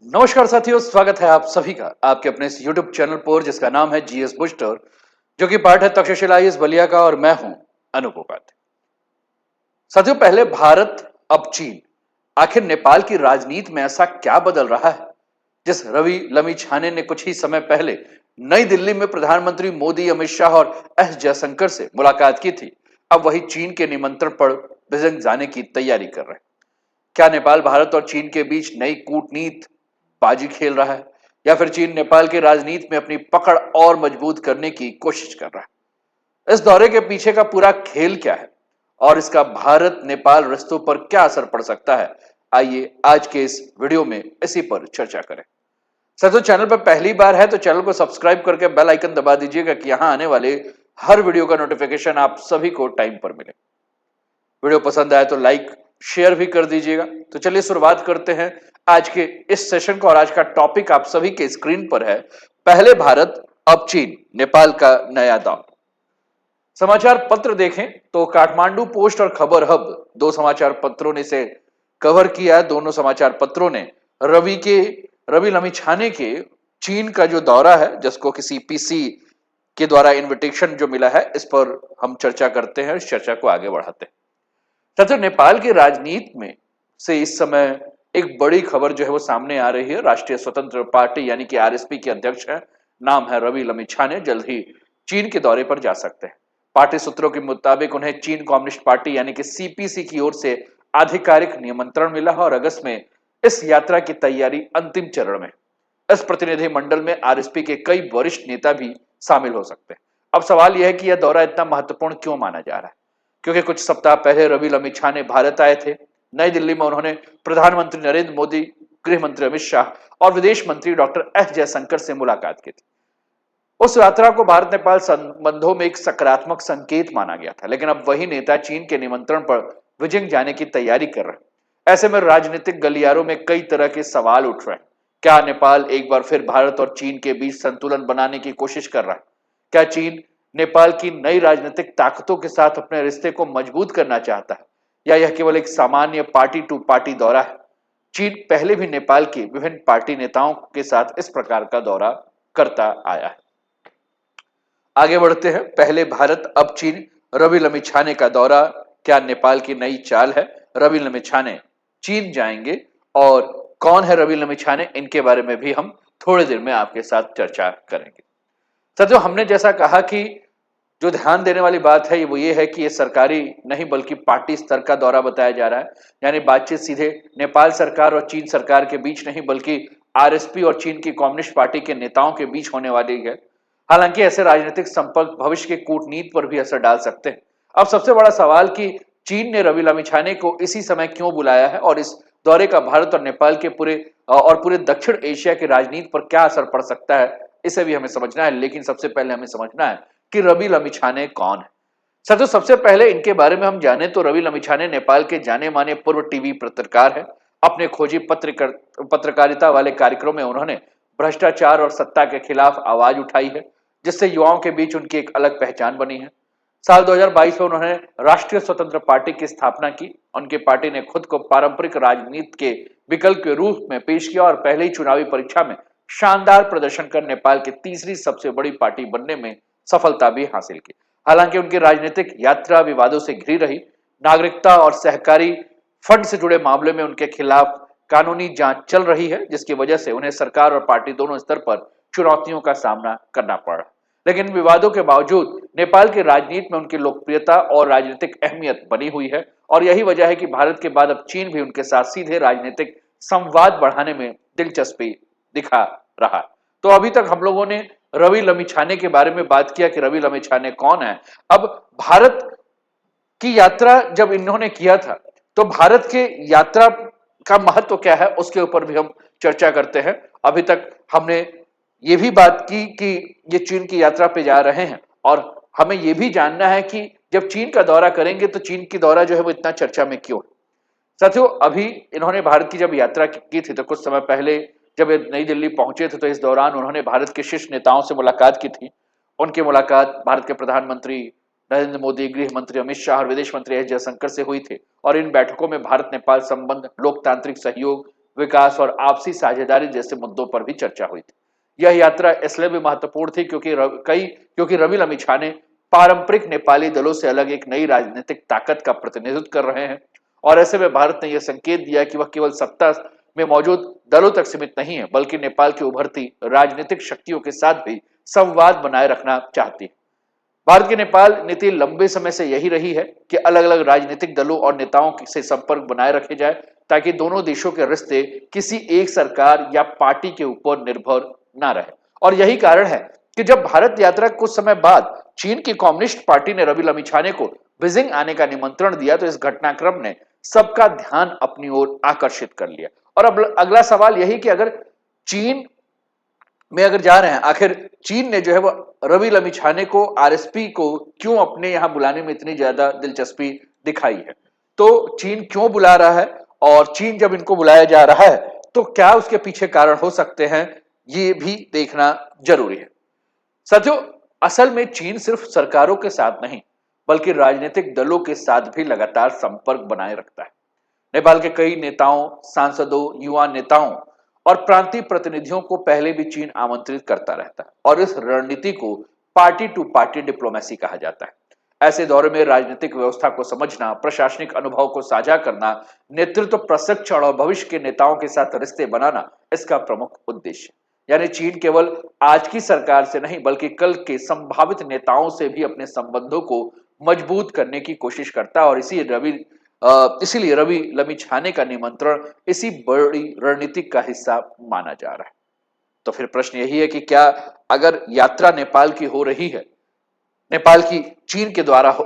नमस्कार साथियों, स्वागत है आप सभी का आपके अपने इस YouTube चैनल पर जिसका नाम है जीएस बूस्टर, जो कि पार्ट है तक्षशिला आईएएस बलिया का और मैं हूं अनूप उपाध्याय। साथियों, पहले भारत अब चीन, आखिर नेपाल की राजनीति में ऐसा क्या बदल रहा है? जिस रवि लमिछाने ने कुछ ही समय पहले नई दिल्ली में प्रधानमंत्री मोदी, अमित शाह और एस जयशंकर से मुलाकात की थी, अब वही चीन के निमंत्रण पर बीजिंग जाने की तैयारी कर रहे हैं। क्या नेपाल भारत और चीन के बीच नई कूटनीति बाजी खेल रहा है, या फिर चीन नेपाल की राजनीति में अपनी पकड़ और मजबूत करने की कोशिश कर रहा है? इस दौरे के पीछे का पूरा खेल क्या है और इसका भारत नेपाल रिश्तों पर क्या असर पड़ सकता है? आइए आज के इस वीडियो में इसी पर चर्चा करें। साथियों, चैनल पर पहली बार है तो चैनल को सब्सक्राइब करके बेल आइकन दबा दीजिएगा कि यहां आने वाले हर वीडियो का नोटिफिकेशन आप सभी को टाइम पर मिले। वीडियो पसंद आए तो लाइक शेयर भी कर दीजिएगा। तो चलिए शुरुआत करते हैं आज के इस सेशन को। और आज का टॉपिक आप सभी के स्क्रीन पर है, पहले भारत अब चीन, नेपाल का नया दौर। समाचार पत्र देखें तो काठमांडू पोस्ट और खबर हब, दो समाचार पत्रों ने इसे कवर किया। दोनों समाचार पत्रों ने रवि लमिछाने के चीन का जो दौरा है, जिसको किसी पीसी के द्वारा इनविटेशन जो मिला है, इस पर हम चर्चा करते हैं, इस चर्चा को आगे बढ़ाते हैं। साथियों, नेपाल की राजनीति में से इस समय एक बड़ी खबर जो है वो सामने आ रही है। राष्ट्रीय स्वतंत्र पार्टी यानी कि आरएसपी के अध्यक्ष है, नाम है रवि लमिछाने, जल्द ही चीन के दौरे पर जा सकते हैं। पार्टी सूत्रों के मुताबिक उन्हें चीन कम्युनिस्ट पार्टी यानी कि सीपीसी की ओर से आधिकारिक निमंत्रण मिला है और अगस्त में इस यात्रा की तैयारी अंतिम चरण में। इस प्रतिनिधि मंडल में आरएसपी के कई वरिष्ठ नेता भी शामिल हो सकते हैं। अब सवाल यह है कि यह दौरा इतना महत्वपूर्ण क्यों माना जा रहा है? क्योंकि कुछ सप्ताह पहले रवि लमिछाने भारत आए थे। नई दिल्ली में उन्होंने प्रधानमंत्री नरेंद्र मोदी, गृह मंत्री अमित शाह और विदेश मंत्री डॉक्टर एस जयशंकर से मुलाकात की थी। उस यात्रा को भारत नेपाल संबंधों में एक सकारात्मक संकेत माना गया था, लेकिन अब वही नेता चीन के निमंत्रण पर बीजिंग जाने की तैयारी कर रहे हैं। ऐसे में राजनीतिक गलियारों में कई तरह के सवाल उठ रहे हैं। क्या नेपाल एक बार फिर भारत और चीन के बीच संतुलन बनाने की कोशिश कर रहा है? क्या चीन नेपाल की नई राजनीतिक ताकतों के साथ अपने रिश्ते को मजबूत करना चाहता है, या यह केवल एक सामान्य पार्टी टू पार्टी दौरा है? चीन पहले भी नेपाल के विभिन्न पार्टी नेताओं के साथ इस प्रकार का दौरा करता आया है। आगे बढ़ते हैं। पहले भारत अब चीन, रवि लमिछाने का दौरा क्या नेपाल की नई चाल है? रवि लमिछाने चीन जाएंगे, और कौन है रवि लमिछाने, इनके बारे में भी हम थोड़ी देर में आपके साथ चर्चा करेंगे। साथियों, हमने जैसा कहा कि जो ध्यान देने वाली बात है वो ये है कि ये सरकारी नहीं बल्कि पार्टी स्तर का दौरा बताया जा रहा है। यानी बातचीत सीधे नेपाल सरकार और चीन सरकार के बीच नहीं, बल्कि आरएसपी और चीन की कम्युनिस्ट पार्टी के नेताओं के बीच होने वाली है। हालांकि ऐसे राजनीतिक संपर्क भविष्य की कूटनीति पर भी असर डाल सकते हैं। अब सबसे बड़ा सवाल कि चीन ने रवि लमिछाने को इसी समय क्यों बुलाया है और इस दौरे का भारत और नेपाल के पूरे दक्षिण एशिया की राजनीति पर क्या असर पड़ सकता है, इसे भी हमें समझना है। लेकिन सबसे पहले हमें समझना है कि रवि लमिछाने कौन है। साथियों, सबसे पहले इनके बारे में हम जाने तो रवि लमिछाने नेपाल के जाने माने पूर्व टीवी पत्रकार है। अपने खोजी पत्रकारिता वाले कार्यक्रम में उन्होंने भ्रष्टाचार और सत्ता के खिलाफ आवाज उठाई है, जिससे युवाओं के बीच उनकी एक अलग पहचान बनी है। साल 2022 में उन्होंने राष्ट्रीय स्वतंत्र पार्टी की स्थापना की। उनकी पार्टी ने खुद को पारंपरिक राजनीति के विकल्प के रूप में पेश किया और पहले ही चुनावी परीक्षा में शानदार प्रदर्शन कर नेपाल की तीसरी सबसे बड़ी पार्टी बनने में सफलता भी हासिल की। हालांकि उनकी राजनीतिक यात्रा विवादों से घिरी रही। नागरिकता और सहकारी फंड से जुड़े मामले में उनके खिलाफ कानूनी जांच चल रही है, जिसकी वजह से उन्हें सरकार और पार्टी दोनों स्तर पर चुनौतियों का सामना करना पड़ा। लेकिन विवादों के बावजूद नेपाल की राजनीति में उनकी लोकप्रियता और राजनीतिक अहमियत बनी हुई है, और यही वजह है कि भारत के बाद अब चीन भी उनके साथ सीधे राजनीतिक संवाद बढ़ाने में दिलचस्पी दिखा रहा है। तो अभी तक हम लोगों ने रवि लमिछाने के बारे में बात किया कि रवि लमिछाने कौन है। अब भारत की यात्रा जब इन्होंने किया था तो भारत के यात्रा का महत्व क्या है, उसके ऊपर भी हम चर्चा करते हैं। अभी तक हमने ये भी बात की कि ये चीन की यात्रा पे जा रहे हैं, और हमें ये भी जानना है कि जब चीन का दौरा करेंगे तो चीन की दौरा जो है वो इतना चर्चा में क्यों है। साथियों, अभी इन्होंने भारत की जब यात्रा की थी तो कुछ समय पहले जब ये नई दिल्ली पहुंचे थे तो इस दौरान उन्होंने भारत के शीर्ष नेताओं से मुलाकात की थी। उनकी मुलाकात भारत के प्रधानमंत्री नरेंद्र मोदी, गृह मंत्री अमित शाह और विदेश मंत्री एस जयशंकर से हुई थी। और इन बैठकों में भारत नेपाल संबंध, लोकतांत्रिक सहयोग, विकास और आपसी साझेदारी जैसे मुद्दों पर भी चर्चा हुई थी। यह यात्रा इसलिए भी महत्वपूर्ण थी क्योंकि रवि लम्बिछाने पारंपरिक नेपाली दलों से अलग एक नई राजनीतिक ताकत का प्रतिनिधित्व कर रहे हैं और ऐसे में भारत ने यह संकेत दिया कि वह केवल सत्ता में मौजूद दलों तक सीमित नहीं है बल्कि नेपाल की उभरती राजनीतिक शक्तियों के साथ भी संवाद बनाए रखना चाहती है। भारत की नेपाल नीति लंबे समय से यही रही है कि अलग अलग राजनीतिक दलों और नेताओं से संपर्क बनाए रखे जाए ताकि दोनों देशों के रिश्ते किसी एक सरकार या पार्टी के ऊपर निर्भर ना रहे। और यही कारण है कि जब भारत यात्रा कुछ समय बाद चीन की कम्युनिस्ट पार्टी ने रवि लम्बिछाने को बीजिंग आने का निमंत्रण दिया तो इस घटनाक्रम ने सबका ध्यान अपनी ओर आकर्षित कर लिया। और अब अगला सवाल यही कि अगर चीन में अगर जा रहे हैं, आखिर चीन ने जो है वो रवि लम्बिछाने को आरएसपी को क्यों अपने यहां बुलाने में इतनी ज्यादा दिलचस्पी दिखाई है। तो चीन क्यों बुला रहा है और चीन जब इनको बुलाया जा रहा है तो क्या उसके पीछे कारण हो सकते हैं, ये भी देखना जरूरी है। साथियों, असल में चीन सिर्फ सरकारों के साथ नहीं बल्कि राजनीतिक दलों के साथ भी लगातार संपर्क बनाए रखता है। नेपाल के कई नेताओं, सांसदों, युवा नेताओं और प्रांतीय प्रतिनिधियों को पहले भी चीन आमंत्रित करता रहता है और इस रणनीति को पार्टी टू पार्टी डिप्लोमेसी कहा जाता है। ऐसे दौरे में राजनीतिक व्यवस्था को समझना, प्रशासनिक अनुभव को साझा करना, नेतृत्व प्रशिक्षण और भविष्य के नेताओं के साथ रिश्ते बनाना इसका प्रमुख उद्देश्य। यानी चीन केवल आज की सरकार से नहीं बल्कि कल के संभावित नेताओं से भी अपने संबंधों को मजबूत करने की कोशिश करता है और इसीलिए रवि लम्बिछाने का निमंत्रण इसी बड़ी रणनीति का हिस्सा माना जा रहा है। तो फिर प्रश्न यही है कि क्या अगर यात्रा नेपाल की हो रही है, नेपाल की चीन के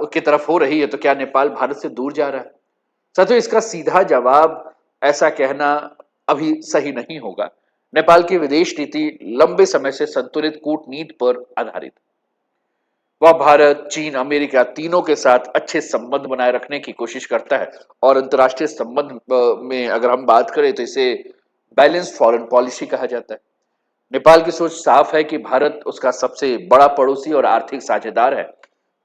की तरफ हो रही है, तो क्या नेपाल भारत से दूर जा रहा है? साथियों, इसका सीधा जवाब ऐसा कहना अभी सही नहीं होगा। नेपाल की विदेश नीति लंबे समय से संतुलित कूटनीति पर आधारित। वह भारत, चीन, अमेरिका तीनों के साथ अच्छे संबंध बनाए रखने की कोशिश करता है और अंतर्राष्ट्रीय संबंध में अगर हम बात करें तो इसे बैलेंस फॉरेन पॉलिसी कहा जाता है। नेपाल की सोच साफ है कि भारत उसका सबसे बड़ा पड़ोसी और आर्थिक साझेदार है।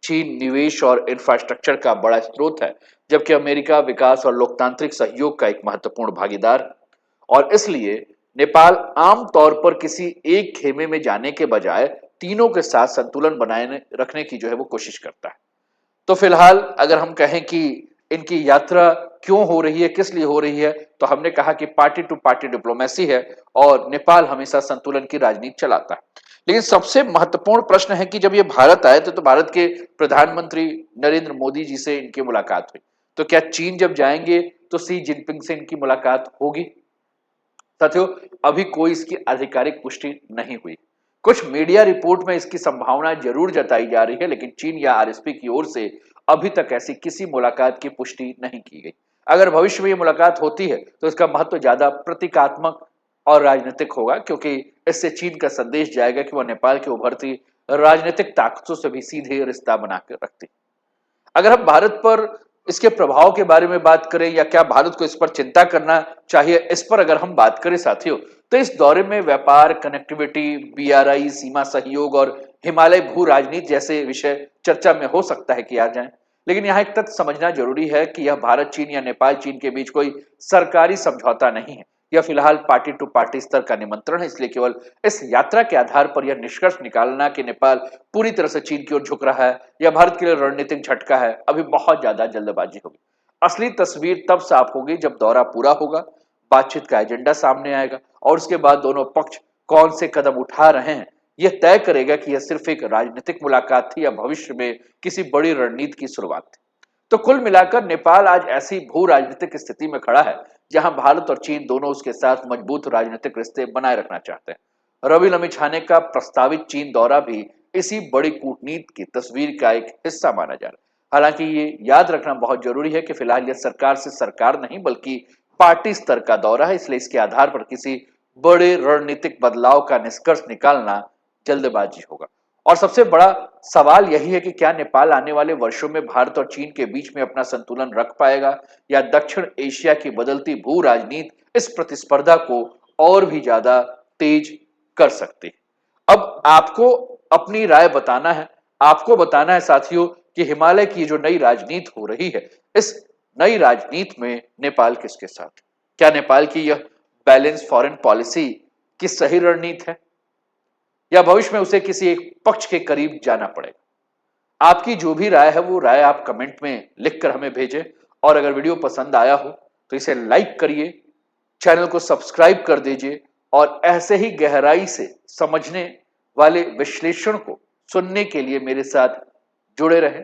चीन निवेश और इंफ्रास्ट्रक्चर का बड़ा स्रोत है, जबकि अमेरिका विकास और लोकतांत्रिक सहयोग का एक महत्वपूर्ण भागीदार है। और इसलिए नेपाल आमतौर पर किसी एक खेमे में जाने के बजाय तीनों के साथ संतुलन बनाए रखने की जो है वो कोशिश करता है। तो फिलहाल अगर हम कहें कि इनकी यात्रा क्यों हो रही है, किस लिए हो रही है, तो हमने कहा कि पार्टी टू पार्टी डिप्लोमेसी है और नेपाल हमेशा संतुलन की राजनीति चलाता है। लेकिन सबसे महत्वपूर्ण प्रश्न है कि जब ये भारत आए तो भारत के प्रधानमंत्री नरेंद्र मोदी जी से इनकी मुलाकात हुई, तो क्या चीन जब जाएंगे तो शी जिनपिंग से इनकी मुलाकात होगी? साथियों, अभी कोई इसकी आधिकारिक पुष्टि नहीं हुई। कुछ मीडिया रिपोर्ट में इसकी संभावना जरूर जताई जा रही है, लेकिन चीन या आरएसपी की ओर से अभी तक ऐसी किसी मुलाकात की पुष्टि नहीं की गई। अगर भविष्य में ये मुलाकात होती है तो इसका महत्व ज्यादा प्रतीकात्मक और राजनीतिक होगा, क्योंकि इससे चीन का संदेश जाएगा कि वह नेपाल की उभरती राजनीतिक ताकतों से भी सीधे रिश्ता बना कर रखती। अगर हम भारत पर इसके प्रभाव के बारे में बात करें या क्या भारत को इस पर चिंता करना चाहिए, इस पर अगर हम बात करें साथियों, तो इस दौरे में व्यापार, कनेक्टिविटी, बीआरआई, सीमा सहयोग और हिमालय भू राजनीति जैसे विषय चर्चा में हो सकता है कि आ जाएं। लेकिन यहाँ एक तथ्य समझना जरूरी है कि यह भारत चीन या नेपाल चीन के बीच कोई सरकारी समझौता नहीं है। यह फिलहाल पार्टी टू पार्टी स्तर का निमंत्रण है, इसलिए केवल इस यात्रा के आधार पर यह निष्कर्ष निकालना कि नेपाल पूरी तरह से चीन की ओर झुक रहा है या भारत के लिए रणनीतिक झटका है, अभी बहुत ज्यादा जल्दबाजी होगी। असली तस्वीर तब साफ होगी जब दौरा पूरा होगा, बातचीत का एजेंडा सामने आएगा और उसके बाद दोनों पक्ष कौन से कदम उठा रहे हैं यह तय करेगा कि यह सिर्फ एक राजनीतिक मुलाकात थी या भविष्य में किसी बड़ी रणनीति की शुरुआत थी। तो कुल मिलाकर नेपाल आज ऐसी भू राजनीतिक स्थिति में खड़ा है जहां भारत और चीन दोनों उसके साथ मजबूत राजनीतिक रिश्ते बनाए रखना चाहते हैं। रवि लम्बिछाने का प्रस्तावित चीन दौरा भी इसी बड़ी कूटनीति की तस्वीर का एक हिस्सा माना जा रहा है। हालांकि ये याद रखना बहुत जरूरी है कि फिलहाल यह सरकार से सरकार नहीं बल्कि पार्टी स्तर का दौरा है, इसलिए इसके आधार पर किसी बड़े रणनीतिक बदलाव का निष्कर्ष निकालना जल्दबाजी होगा। और सबसे बड़ा सवाल यही है कि क्या नेपाल आने वाले वर्षों में भारत और चीन के बीच में अपना संतुलन रख पाएगा या दक्षिण एशिया की बदलती भू राजनीति इस प्रतिस्पर्धा को और भी ज्यादा तेज कर सकती है। अब आपको अपनी राय बताना है, आपको बताना है साथियों कि हिमालय की जो नई राजनीति हो रही है, इस नई राजनीति में नेपाल किसके साथ? क्या नेपाल की यह बैलेंस फॉरेन पॉलिसी की सही रणनीति है, या भविष्य में उसे किसी एक पक्ष के करीब जाना पड़ेगा? आपकी जो भी राय है वो राय आप कमेंट में लिखकर हमें भेजें, और अगर वीडियो पसंद आया हो तो इसे लाइक करिए, चैनल को सब्सक्राइब कर दीजिए, और ऐसे ही गहराई से समझने वाले विश्लेषण को सुनने के लिए मेरे साथ जुड़े रहें।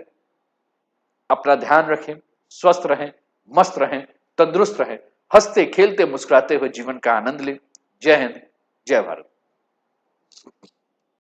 अपना ध्यान रखें, स्वस्थ रहें, मस्त रहें, तंदुरुस्त रहें, हंसते खेलते मुस्कुराते हुए जीवन का आनंद लें। जय हिंद, जय भारत।